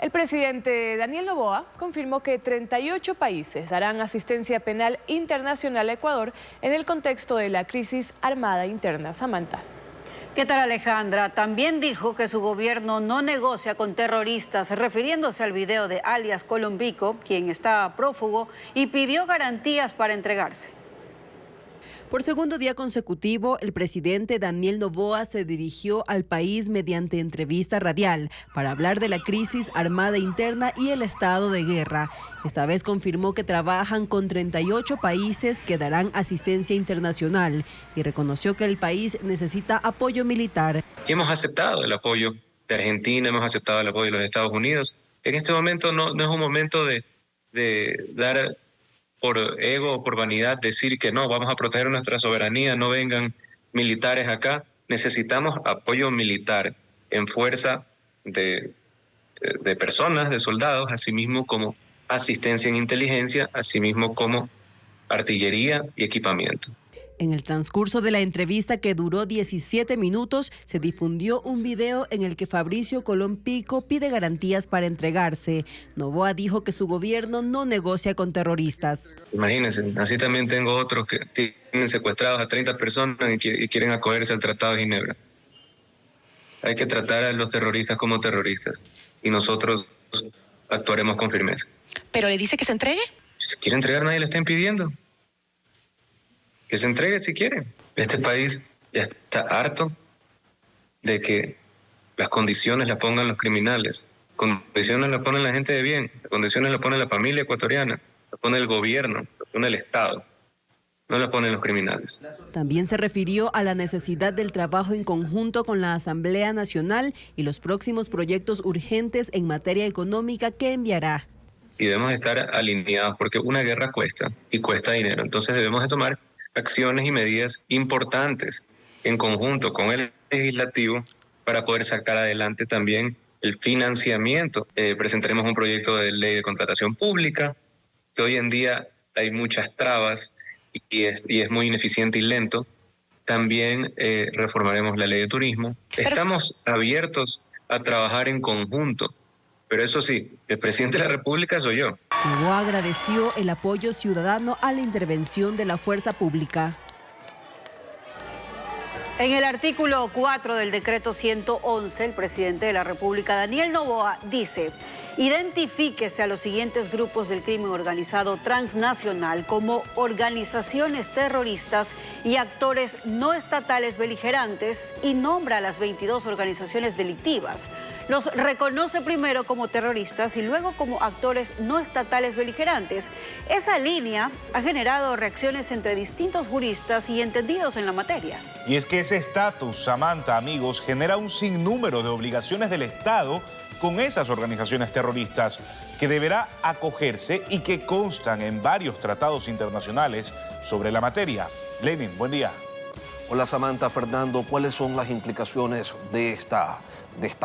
El presidente Daniel Noboa confirmó que 38 países darán asistencia penal internacional a Ecuador en el contexto de la crisis armada interna. Samantha. ¿Qué tal, Alejandra? También dijo que su gobierno no negocia con terroristas, refiriéndose al video de alias Colombico, quien está prófugo, y pidió garantías para entregarse. Por segundo día consecutivo, el presidente Daniel Noboa se dirigió al país mediante entrevista radial para hablar de la crisis armada interna y el estado de guerra. Esta vez confirmó que trabajan con 38 países que darán asistencia internacional y reconoció que el país necesita apoyo militar. Y hemos aceptado el apoyo de Argentina, hemos aceptado el apoyo de los Estados Unidos. En este momento no es un momento de dar por ego o por vanidad decir que no, vamos a proteger nuestra soberanía, no vengan militares acá. Necesitamos apoyo militar en fuerza de personas, de soldados, asimismo como asistencia en inteligencia, asimismo como artillería y equipamiento. En el transcurso de la entrevista, que duró 17 minutos, se difundió un video en el que Fabricio Colombico pide garantías para entregarse. Noboa dijo que su gobierno no negocia con terroristas. Imagínense, así también tengo otros que tienen secuestrados a 30 personas y quieren acogerse al Tratado de Ginebra. Hay que tratar a los terroristas como terroristas y nosotros actuaremos con firmeza. ¿Pero le dice que se entregue? Si se quiere entregar, nadie le está impidiendo. Que se entregue si quiere. Este país ya está harto de que las condiciones las pongan los criminales. Condiciones las pone la gente de bien. Las condiciones las pone la familia ecuatoriana. Las pone el gobierno. Las pone el Estado. No las ponen los criminales. También se refirió a la necesidad del trabajo en conjunto con la Asamblea Nacional y los próximos proyectos urgentes en materia económica que enviará. Y debemos estar alineados porque una guerra cuesta y cuesta dinero. Entonces debemos de tomar acciones y medidas importantes en conjunto con el legislativo para poder sacar adelante también el financiamiento. Presentaremos un proyecto de ley de contratación pública, que hoy en día hay muchas trabas y es muy ineficiente y lento. También reformaremos la ley de turismo. Estamos abiertos a trabajar en conjunto. Pero eso sí, el presidente de la República soy yo. Noboa agradeció el apoyo ciudadano a la intervención de la fuerza pública. En el artículo 4 del decreto 111, el presidente de la República, Daniel Noboa, dice: identifíquese a los siguientes grupos del crimen organizado transnacional como organizaciones terroristas y actores no estatales beligerantes y nombra a las 22 organizaciones delictivas. Los reconoce primero como terroristas y luego como actores no estatales beligerantes. Esa línea ha generado reacciones entre distintos juristas y entendidos en la materia. Y es que ese estatus, Samantha, amigos, genera un sinnúmero de obligaciones del Estado con esas organizaciones terroristas que deberá acogerse y que constan en varios tratados internacionales sobre la materia. Lenin, buen día. Hola Samantha, Fernando, ¿cuáles son las implicaciones de esta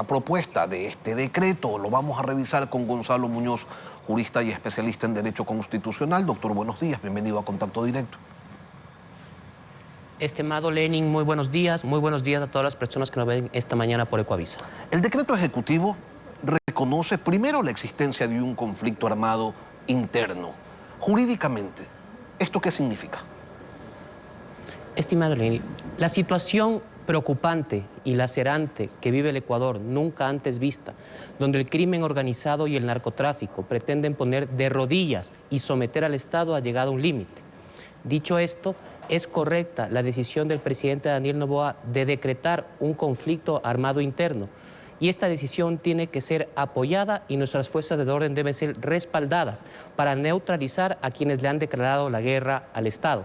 propuesta, de este decreto? Lo vamos a revisar con Gonzalo Muñoz, jurista y especialista en Derecho Constitucional. Doctor, buenos días, bienvenido a Contacto Directo. Estimado Lenin, muy buenos días a todas las personas que nos ven esta mañana por Ecuavisa. El decreto ejecutivo reconoce primero la existencia de un conflicto armado interno. Jurídicamente, ¿esto qué significa? Estimado Lenin, la situación preocupante y lacerante que vive el Ecuador, nunca antes vista, donde el crimen organizado y el narcotráfico pretenden poner de rodillas y someter al Estado, ha llegado a un límite. Dicho esto, es correcta la decisión del presidente Daniel Noboa de decretar un conflicto armado interno, y esta decisión tiene que ser apoyada y nuestras fuerzas de orden deben ser respaldadas para neutralizar a quienes le han declarado la guerra al Estado.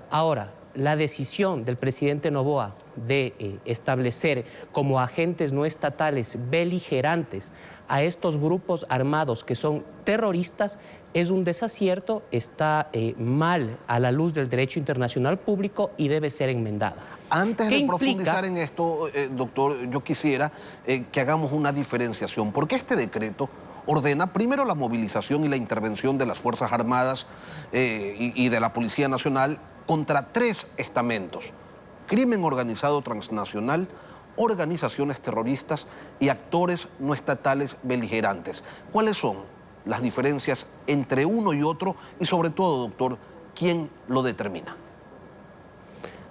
Ahora, la decisión del presidente Noboa de establecer como agentes no estatales beligerantes a estos grupos armados que son terroristas es un desacierto, está mal a la luz del derecho internacional público y debe ser enmendada. Antes de profundizar en esto, doctor, yo quisiera que hagamos una diferenciación, porque este decreto ordena primero la movilización y la intervención de las Fuerzas Armadas y de la Policía Nacional contra 3 estamentos: crimen organizado transnacional, organizaciones terroristas y actores no estatales beligerantes. ¿Cuáles son las diferencias entre uno y otro? Y sobre todo, doctor, ¿quién lo determina?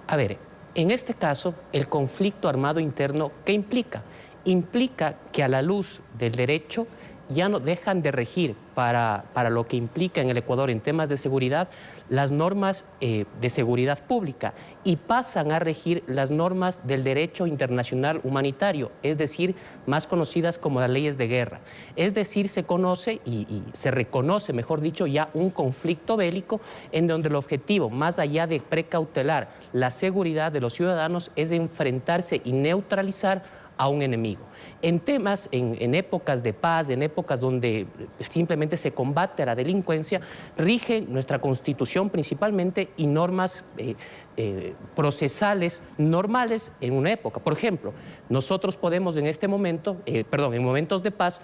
A ver, en este caso, el conflicto armado interno, ¿qué implica? Implica que a la luz del derecho ya no dejan de regir para lo que implica en el Ecuador en temas de seguridad las normas de seguridad pública y pasan a regir las normas del derecho internacional humanitario, es decir, más conocidas como las leyes de guerra. Es decir, se conoce y se reconoce, mejor dicho, ya un conflicto bélico en donde el objetivo, más allá de precautelar la seguridad de los ciudadanos, es enfrentarse y neutralizar a un enemigo. En temas, en épocas de paz, en épocas donde simplemente se combate a la delincuencia, rige nuestra Constitución principalmente y normas procesales normales en una época. Por ejemplo, nosotros podemos en este momento, en momentos de paz,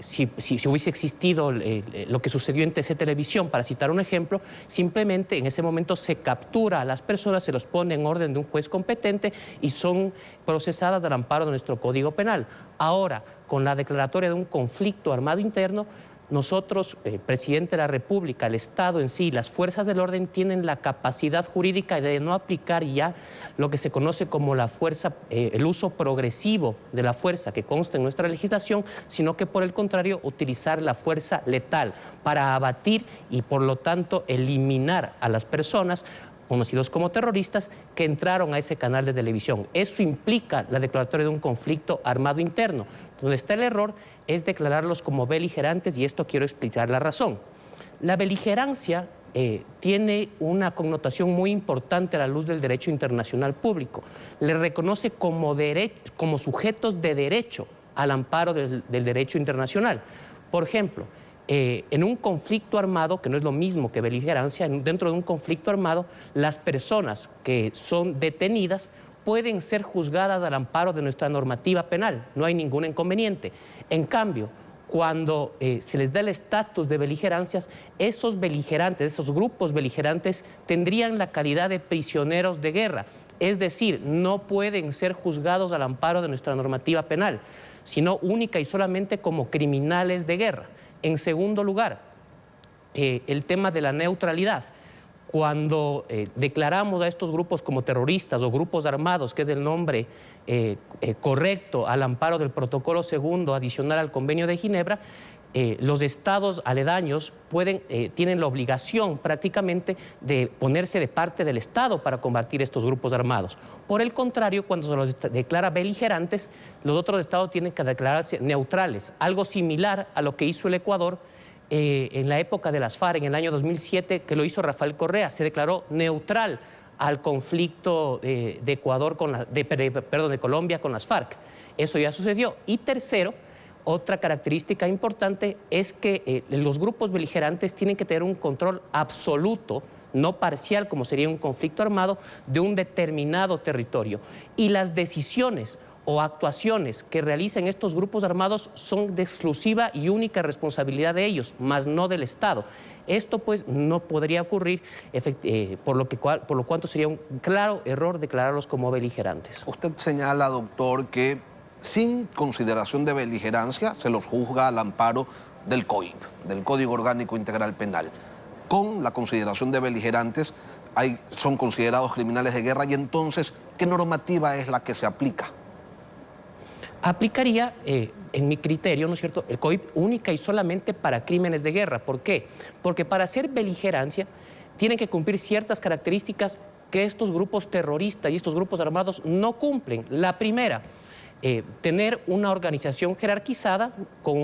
si hubiese existido lo que sucedió en TC Televisión, para citar un ejemplo, simplemente en ese momento se captura a las personas, se los pone en orden de un juez competente y son procesadas al amparo de nuestro Código Penal. Ahora, con la declaratoria de un conflicto armado interno, nosotros, el presidente de la República, el Estado en sí, las fuerzas del orden tienen la capacidad jurídica de no aplicar ya lo que se conoce como la fuerza, el uso progresivo de la fuerza que consta en nuestra legislación, sino que por el contrario utilizar la fuerza letal para abatir y por lo tanto eliminar a las personas conocidos como terroristas, que entraron a ese canal de televisión. Eso implica la declaratoria de un conflicto armado interno. Donde está el error es declararlos como beligerantes, y esto quiero explicar la razón. La beligerancia tiene una connotación muy importante a la luz del derecho internacional público. Le reconoce como sujetos de derecho al amparo del derecho internacional. Por ejemplo, en un conflicto armado, que no es lo mismo que beligerancia, dentro de un conflicto armado, las personas que son detenidas pueden ser juzgadas al amparo de nuestra normativa penal, no hay ningún inconveniente. En cambio, cuando se les da el estatus de beligerancias, esos beligerantes, esos grupos beligerantes tendrían la calidad de prisioneros de guerra, es decir, no pueden ser juzgados al amparo de nuestra normativa penal, sino única y solamente como criminales de guerra. En segundo lugar, el tema de la neutralidad. Cuando declaramos a estos grupos como terroristas o grupos armados, que es el nombre correcto al amparo del protocolo segundo adicional al Convenio de Ginebra, los estados aledaños tienen la obligación prácticamente de ponerse de parte del Estado para combatir estos grupos armados. Por el contrario, cuando se los declara beligerantes, los otros estados tienen que declararse neutrales, algo similar a lo que hizo el Ecuador en la época de las FARC, en el año 2007, que lo hizo Rafael Correa, se declaró neutral al conflicto de Colombia con las FARC. Eso ya sucedió. Y tercero, otra característica importante es que los grupos beligerantes tienen que tener un control absoluto, no parcial como sería un conflicto armado, de un determinado territorio. Y las decisiones o actuaciones que realicen estos grupos armados son de exclusiva y única responsabilidad de ellos, más no del Estado. Esto pues no podría ocurrir, por lo cuanto sería un claro error declararlos como beligerantes. Usted señala, doctor, que sin consideración de beligerancia se los juzga al amparo del COIP, del Código Orgánico Integral Penal. Con la consideración de beligerantes son considerados criminales de guerra, y entonces, ¿qué normativa es la que se aplica? Aplicaría, en mi criterio, ¿no es cierto?, el COIP única y solamente para crímenes de guerra. ¿Por qué? Porque para hacer beligerancia tienen que cumplir ciertas características que estos grupos terroristas y estos grupos armados no cumplen. La primera, tener una organización jerarquizada con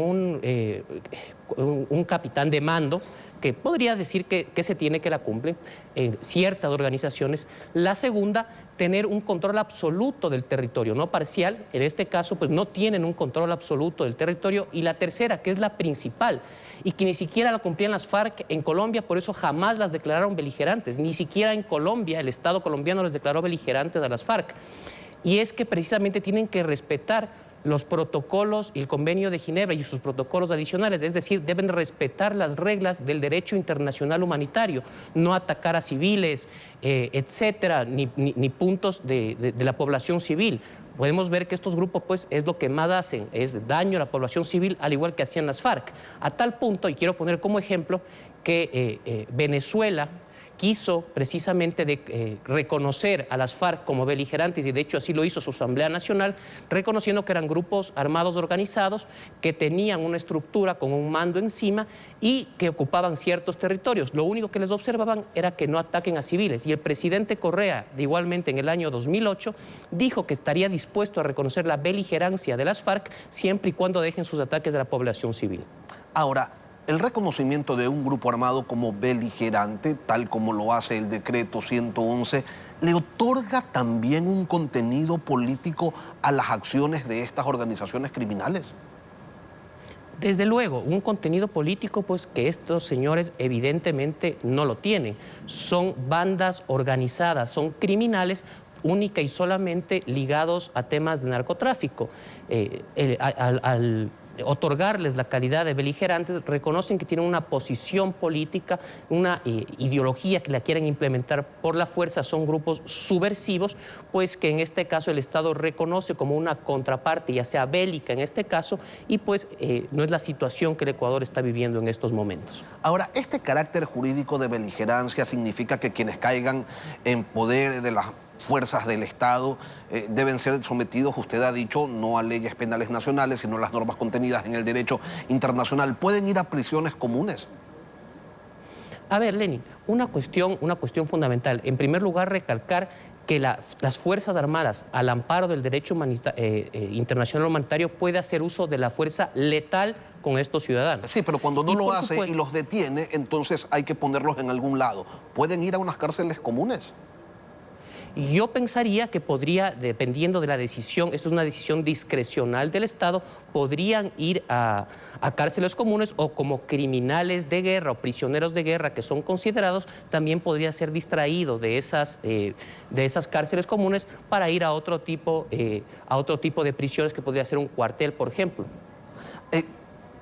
un capitán de mando, que podría decir que se tiene, que la cumplen en ciertas organizaciones. La segunda, tener un control absoluto del territorio, no parcial. En este caso, pues no tienen un control absoluto del territorio. Y la tercera, que es la principal, y que ni siquiera la cumplían las FARC en Colombia, por eso jamás las declararon beligerantes. Ni siquiera en Colombia, el Estado colombiano les declaró beligerantes a las FARC. Y es que precisamente tienen que respetar los protocolos y el Convenio de Ginebra y sus protocolos adicionales, es decir, deben respetar las reglas del derecho internacional humanitario, no atacar a civiles, etcétera, ni puntos de la población civil. Podemos ver que estos grupos, pues, es lo que más hacen, es daño a la población civil, al igual que hacían las FARC. A tal punto, y quiero poner como ejemplo, que Venezuela quiso precisamente reconocer a las FARC como beligerantes, y de hecho así lo hizo su Asamblea Nacional, reconociendo que eran grupos armados organizados que tenían una estructura con un mando encima y que ocupaban ciertos territorios. Lo único que les observaban era que no ataquen a civiles. Y el presidente Correa, igualmente en el año 2008, dijo que estaría dispuesto a reconocer la beligerancia de las FARC siempre y cuando dejen sus ataques a la población civil. Ahora, el reconocimiento de un grupo armado como beligerante, tal como lo hace el decreto 111, ¿le otorga también un contenido político a las acciones de estas organizaciones criminales? Desde luego, un contenido político, pues, que estos señores evidentemente no lo tienen. Son bandas organizadas, son criminales única y solamente ligados a temas de narcotráfico. Al otorgarles la calidad de beligerantes, reconocen que tienen una posición política, una ideología que la quieren implementar por la fuerza, son grupos subversivos, pues que en este caso el Estado reconoce como una contraparte, ya sea bélica en este caso, y pues no es la situación que el Ecuador está viviendo en estos momentos. Ahora, este carácter jurídico de beligerancia significa que quienes caigan en poder de las fuerzas del Estado deben ser sometidos, usted ha dicho, no a leyes penales nacionales, sino a las normas contenidas en el derecho internacional. ¿Pueden ir a prisiones comunes? A ver, Lenin, una cuestión fundamental. En primer lugar, recalcar que las Fuerzas Armadas, al amparo del derecho internacional humanitario, puede hacer uso de la fuerza letal con estos ciudadanos. Sí, pero cuando no lo hace y los detiene, entonces hay que ponerlos en algún lado. ¿Pueden ir a unas cárceles comunes? Yo pensaría que podría, dependiendo de la decisión, esto es una decisión discrecional del Estado, podrían ir a cárceles comunes o como criminales de guerra o prisioneros de guerra que son considerados, también podría ser distraído de esas cárceles comunes para ir a otro tipo de prisiones que podría ser un cuartel, por ejemplo.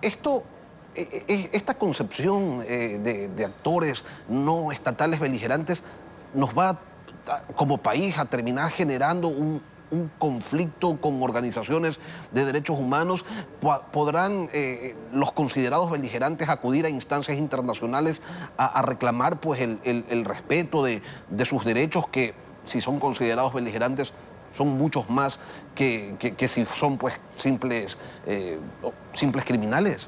Esta concepción de actores no estatales beligerantes nos va como país a terminar generando un conflicto con organizaciones de derechos humanos. ¿Podrán los considerados beligerantes acudir a instancias internacionales a reclamar, pues, el respeto de sus derechos, que si son considerados beligerantes son muchos más que si son, pues, simples criminales?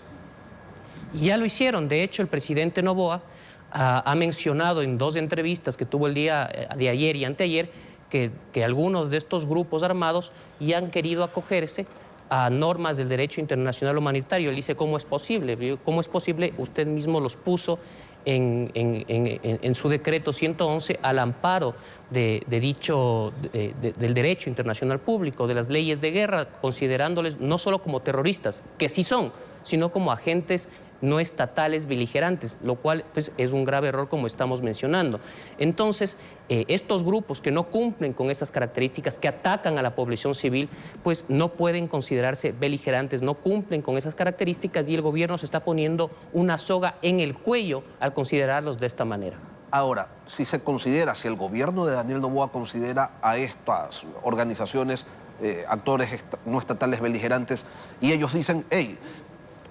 Ya lo hicieron. De hecho, el presidente Noboa ha mencionado en 2 entrevistas que tuvo el día de ayer y anteayer que algunos de estos grupos armados ya han querido acogerse a normas del derecho internacional humanitario. Él dice, ¿cómo es posible? ¿Cómo es posible? Usted mismo los puso en su decreto 111 al amparo del derecho internacional público, de las leyes de guerra, considerándoles no solo como terroristas, que sí son, sino como agentes no estatales beligerantes, lo cual, pues, es un grave error, como estamos mencionando. Entonces, estos grupos que no cumplen con estas características, que atacan a la población civil, pues no pueden considerarse beligerantes, no cumplen con esas características, y el gobierno se está poniendo una soga en el cuello al considerarlos de esta manera. Ahora, si el gobierno de Daniel Noboa considera a estas organizaciones, actores no estatales beligerantes, y ellos dicen, hey,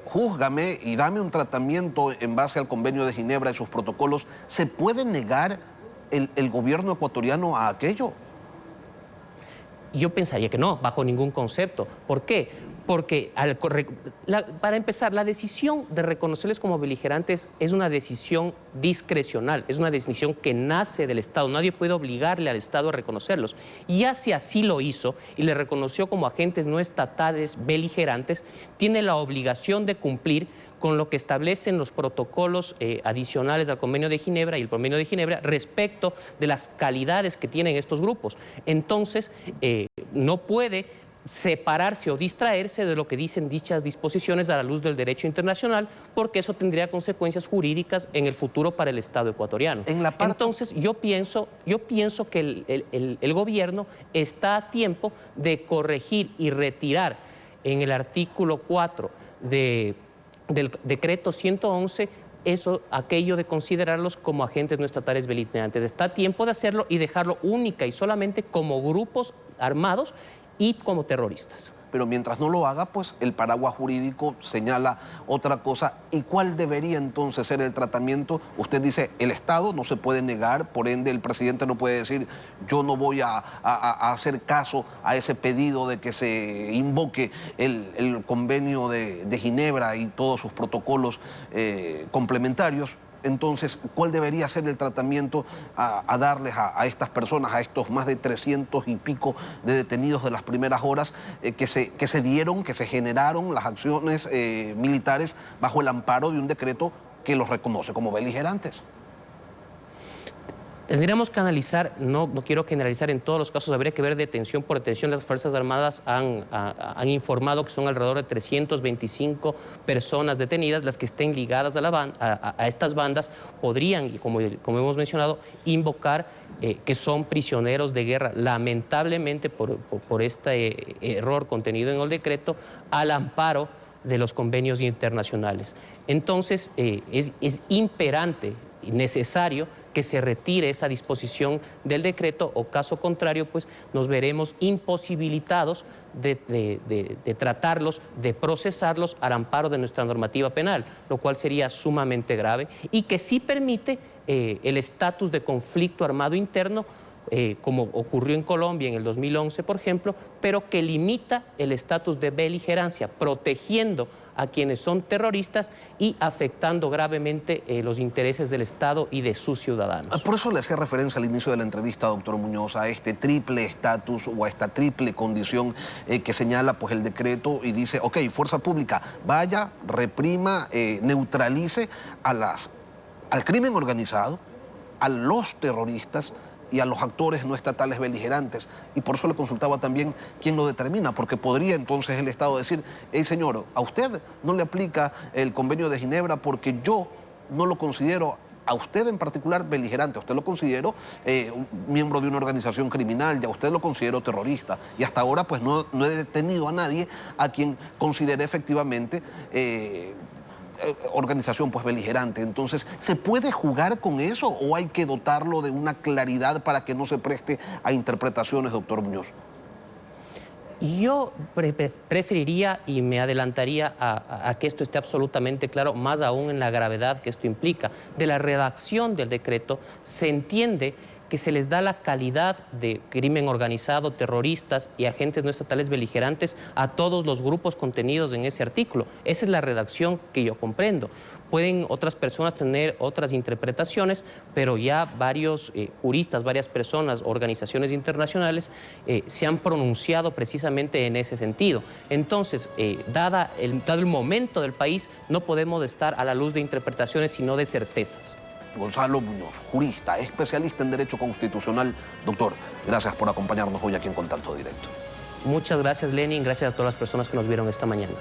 júzgame y dame un tratamiento en base al Convenio de Ginebra y sus protocolos, ¿se puede negar el gobierno ecuatoriano a aquello? Yo pensaría que no, bajo ningún concepto. ¿Por qué? Porque, para empezar, la decisión de reconocerles como beligerantes es una decisión discrecional, es una decisión que nace del Estado. Nadie puede obligarle al Estado a reconocerlos. Y ya si así lo hizo y le reconoció como agentes no estatales beligerantes, tiene la obligación de cumplir con lo que establecen los protocolos adicionales al Convenio de Ginebra y el Convenio de Ginebra respecto de las calidades que tienen estos grupos. Entonces, no puede separarse o distraerse de lo que dicen dichas disposiciones a la luz del derecho internacional, porque eso tendría consecuencias jurídicas en el futuro para el Estado ecuatoriano. Entonces, yo pienso que el gobierno está a tiempo de corregir y retirar en el artículo 4 del decreto 111 aquello de considerarlos como agentes no estatales beligerantes. Está a tiempo de hacerlo y dejarlo única y solamente como grupos armados y como terroristas. Pero mientras no lo haga, pues el paraguas jurídico señala otra cosa. ¿Y cuál debería entonces ser el tratamiento? Usted dice, el Estado no se puede negar, por ende el presidente no puede decir, yo no voy a hacer caso a ese pedido de que se invoque el convenio de Ginebra y todos sus protocolos complementarios. Entonces, ¿cuál debería ser el tratamiento a darles a estas personas, a estos más de 300 y pico de detenidos de las primeras horas que se dieron, que se generaron las acciones militares bajo el amparo de un decreto que los reconoce como beligerantes? Tendríamos que analizar, no quiero generalizar en todos los casos, habría que ver detención por detención. Las Fuerzas Armadas han informado que son alrededor de 325 personas detenidas. Las que estén ligadas a estas bandas podrían, y como hemos mencionado, invocar que son prisioneros de guerra, lamentablemente por este error contenido en el decreto, al amparo de los convenios internacionales. Entonces, es imperante y necesario que se retire esa disposición del decreto, o caso contrario, pues nos veremos imposibilitados de tratarlos, de procesarlos al amparo de nuestra normativa penal, lo cual sería sumamente grave y que sí permite el estatus de conflicto armado interno, como ocurrió en Colombia en el 2011, por ejemplo, pero que limita el estatus de beligerancia, protegiendo a quienes son terroristas y afectando gravemente los intereses del Estado y de sus ciudadanos. Por eso le hacía referencia al inicio de la entrevista, doctor Muñoz, a este triple estatus o a esta triple condición que señala pues, el decreto y dice, ok, fuerza pública, vaya, reprima, neutralice al crimen organizado, a los terroristas y a los actores no estatales beligerantes. Y por eso le consultaba también quién lo determina, porque podría entonces el Estado decir, hey señor, a usted no le aplica el convenio de Ginebra porque yo no lo considero, a usted en particular, beligerante, a usted lo considero miembro de una organización criminal, ya usted lo considero terrorista. Y hasta ahora pues no he detenido a nadie a quien considere efectivamente organización pues beligerante. Entonces, ¿se puede jugar con eso o hay que dotarlo de una claridad para que no se preste a interpretaciones, doctor Muñoz? Yo preferiría y me adelantaría a que esto esté absolutamente claro, más aún en la gravedad que esto implica. De la redacción del decreto se entiende que se les da la calidad de crimen organizado, terroristas y agentes no estatales beligerantes a todos los grupos contenidos en ese artículo. Esa es la redacción que yo comprendo. Pueden otras personas tener otras interpretaciones, pero ya varios juristas, varias personas, organizaciones internacionales se han pronunciado precisamente en ese sentido. Entonces, dado el momento del país, no podemos estar a la luz de interpretaciones, sino de certezas. Gonzalo Muñoz, jurista, especialista en Derecho Constitucional. Doctor, gracias por acompañarnos hoy aquí en Contacto Directo. Muchas gracias, Lenin. Gracias a todas las personas que nos vieron esta mañana.